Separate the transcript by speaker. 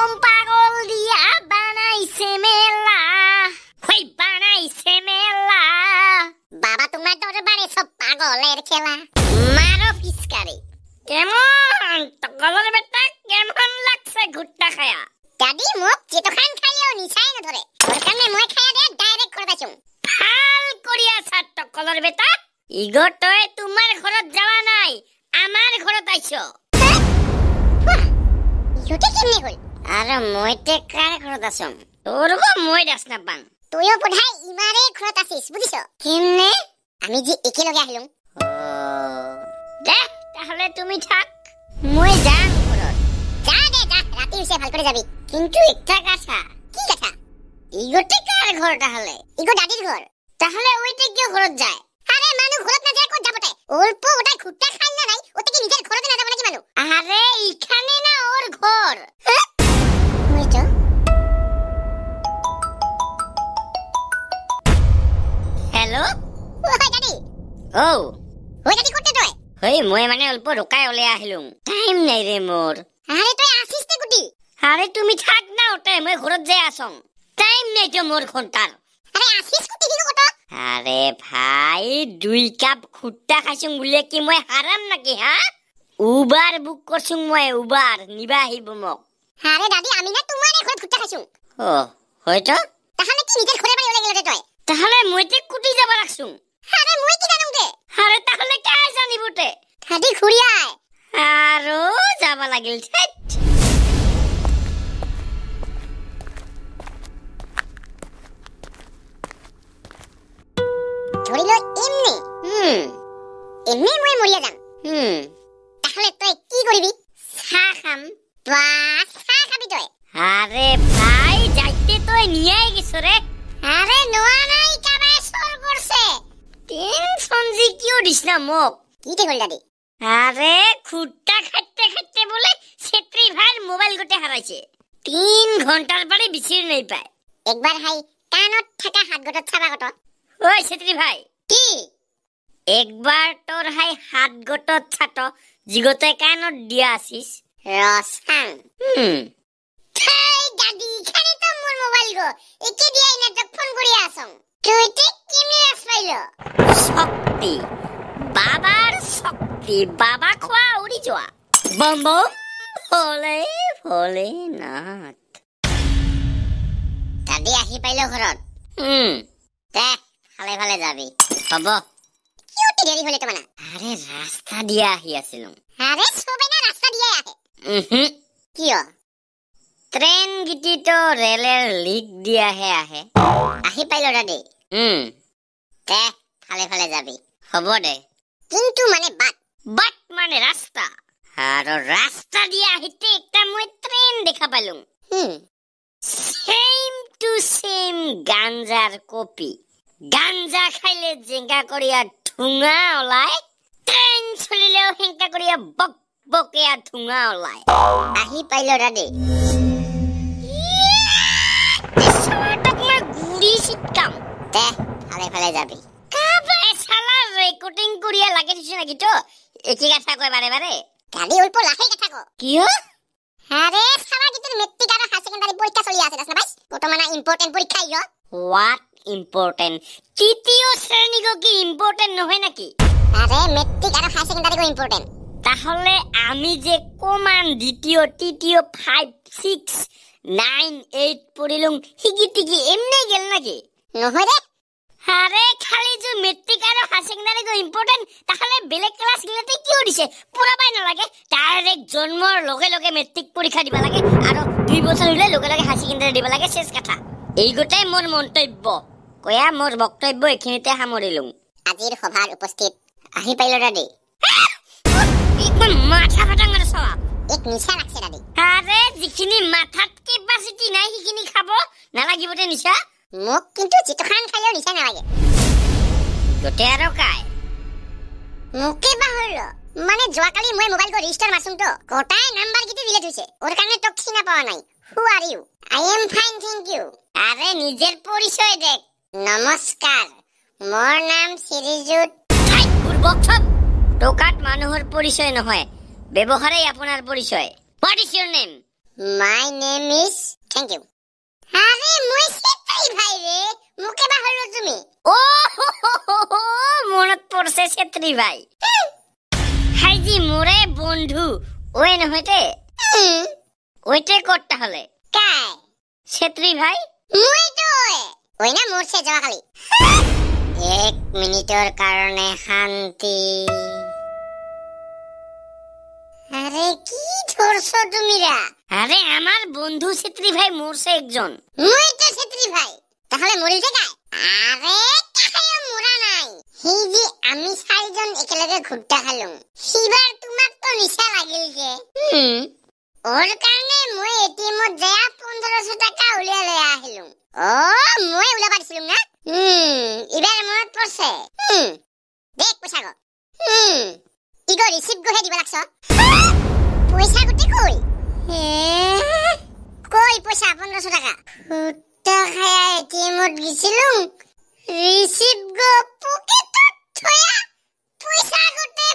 Speaker 1: কম পাগল দিয়া বানাইছে মেলা হই বানাইছে মেলা বাবা তোমার দরবারে সব পাগলের খেলা মারো ফিসকারি কেমন টকলের বেটা কেমন লাগছে ঘুট্টা খায়া দাদি মোক যেতখান খাইলেও নিছাই না ধরে ওর কারণে মই খায়া দে ডাইরেক্ট করে দাচুম ভাল করিয়া ছাড় টকলের বেটা ইগতই তোমার ঘরত যাওয়া নাই আমার ঘরত আইছো ইহতে কেমনে হল আরে মইতে কার ঘরত আছম তোর গো মই দাস না বাং তুইও পঢ়াই ইমারে ঘরত আছিস বুঝিছ কেমনে আমি যে একেলগে আহিলুম দে তাহলে তুমি থাক মই যাম ঘরত যা দে যা রাতি হইছে ভাল করে যাবি কিন্তু একটা কথা কি কথা ইগতে কার ঘর তাহলে ইগো দাদির ঘর তাহলে ওইতে কি ঘরত যায় আরে মানু ঘরত না যায় কো যাবতে অল্প ওটা খুঁটটা খাই না নাই ওতে কি নিজের ঘরতে না যাব নাকি মানু আরে ইখানে না ওর ঘর হইতো হ্যালো ওই দাদি ও ওই দাদি করতে তুই হই মই মানে অল্প রকাই ওলে আহিলুম টাইম নাই রে মোর আরে তুই আসিস তে গুটি আরে তুমি থাক না ওতে মই ঘরত যাই আসং টাইম নাই তো মোর ঘন্টার আরে আসিস গুটি কিনো কত আরে ভাই 2 কাপ খুট্টা খাইছুং বলে কি মই হারাম নাকি হা উবার বুক করছুং মই উবার নিবা আহিব মোক আরে দাদি আমি না তোমারে ঘর খুট্টা খাইছুং ও হয়তো তাহলে কি নিজের ঘরে বাড়ি ওলে গেলতে তুই তাহলে মইতে কুটি যাবা রাখছুং আরে মই কি জানুং দে আরে তাহলে কাই জানিবতে দাদি ঘুরি আয় আরো যাবা লাগিল ছাইট ধরিলো এমনি এমনি মই মরিয়া যাম তাহলে তুই কি করিবি চা খাম চা খাবি তুই আরে ভাই যাইতে তুই নিয়াই গেছ রে আরে নোয়া নাই কাবাই সর করছে টেনশন জি কিও দিস না মোক কিতে কইল দাদি আরে খুট্টা খাইতে খাইতে বলে সেত্রী ভাই মোবাইল গটে হারাইছে 3 ঘন্টার পরে বিচির নাই পায় একবার হাই কানত থাকা হাত গটত ছাবা গট ওই সেত্রী ভাই কি একবার তোর হাই হাত গটত ছাট জিগতে কানত দিয়া আসিস রসাং তাই দাদি খালি তো মোর মোবাইল গো একে দিয়াই না তো ফোন করি আসং তুই তে কেমনে আসবাইলো শক্তি বাবার শক্তি বাবা খোয়া উড়ি যাওয়া বম বম ভোলে ভোলে নাথ দাদি আহি পাইলো ঘরত তে ভালে ভালে যাবি হব কিউটি দেরি হলে তো মানে আরে রাস্তা দিয়া আহি আছিলুম আরে সবে না রাস্তা দিয়া আহে কিয় ট্রেন গিটি তো রেলের লিক দিয়া হে আহে আহি পাইলো দাদি তে ভালে ভালে যাবি হব দে কিন্তু মানে বাট মানে রাস্তা আর রাস্তা দিয়া আহিতে একটা মই ট্রেন দেখা পাইলুম সেম টু সেম গাঞ্জার কপি গাঞ্জা খাইলে জেঙ্গা করিয়া ঠুঙা ওলায় ট্রেন চলিলেও হেঙ্কা করিয়া বক বকেয়া ঠুঙা ওলায় আহি পাইলো দাদি গুড়ি চিটকাম তে ভালে ভালে যাবি কাবাই শালা রেকর্ডিং করিয়া লাগে দিছ নাকি তো একি কথা কয় বারে বারে দাদি অল্প লাহে কথা কো কিও আরে শালা গিতর মেট্রিক আর হাই সেকেন্ডারি পরীক্ষা চলি আছে না ভাই বর্তমানে ইম্পর্টেন্ট পরীক্ষা ইয়ো হোয়াট ইম্পর্টেন্ট তৃতীয় শ্রেণী গো কি ইম্পর্টেন্ট নহয় নাকি আরে মেট্রিক আর হাই সেকেন্ডারি গো ইম্পর্টেন্ট তাহলে আমি যে কমান দ্বিতীয় তৃতীয় 5 6 9 8 পড়িলুম হিগিটিকি এমনি গেল নাকি নহয় রে আরে খালি যে মেট্রিক আর হাই সেকেন্ডারি গো ইম্পর্টেন্ট তাহলে বেলেগ ক্লাস গিলাতে কি হইছে পুরা পাই না লাগে ডাইরেক্ট জন্মর লগে লগে মেট্রিক পরীক্ষা দিবা লাগে আর 2 বছর হইলে লগে লগে হাই সেকেন্ডারি দিবা লাগে শেষ কথা এই গোটাই মোর মন্তব্য কয়া মোর বক্তব্য এখিনিতে সামৰিলুম আজিৰ সভাৰ উপস্থিত আহি পাইলো দাদি একদম মাথা ফাটাঙৰ সব এক নিশা লাগছে দাদি আরে যিখিনি মাথাত কেপাসিটি নাই হিখিনি খাব নালাগিবতে নিশা মোক কিন্তু চিতখান খাইও নিশা নালাগে গোটে আৰু কাই মুকে বাহল মানে যোৱাকালি মই মোবাইল কো ৰেজিস্টাৰ মাছুম তো কোটাই নাম্বাৰ কিটি ডিলিট হৈছে ওর কারণে তো চিনা পাওয়া নাই who are you I am fine thank you আরে নিজের পরিচয় দেখ নমস্কার মোর নাম শ্রীযুত হাই পূর্বক সব টোকাট মানুহৰ পৰিচয় নহয় ব্যৱহাৰেই আপোনাৰ পৰিচয় what is your name my name is thank you আরে মই সেটাই ভাই রে মুকে বা হলো তুমি ও মনত পড়ছে সেত্রী ভাই হাইজি মোরে বন্ধু ওই নহইতে ওইতে করতে হলে কাই সেত্রী ভাই মই তো ওই না মরছে যাওয়া খালি এক মিনিটের কারণে শান্তি আরে কি ধরছো তুমিরা আরে আমার বন্ধু সেত্রী ভাই মরছে একজন মই তো সেত্রী ভাই তাহলে মরিছে কাই আরে কাইও মরা নাই সেই যে আমি চাৰিজন একেলগে ঘুরতে খালুম সিবার তোমাক তো নিশা লাগিল যে ওর কারণে মই এটিএমত যায় 1500 টাকা উলিয়া লই আহিলুম ও মই উলা পারছিলুম না এবার মনত পড়ছে দেখ পয়সা গো ইগো রিসিভ গহে দিবা লাগছ পয়সা গুটি কই কই পয়সা 1500 টাকা ফুটা খায়া এটিএমত গিছিলুম রিসিভ গো পকেটত থয়া পয়সা গুটি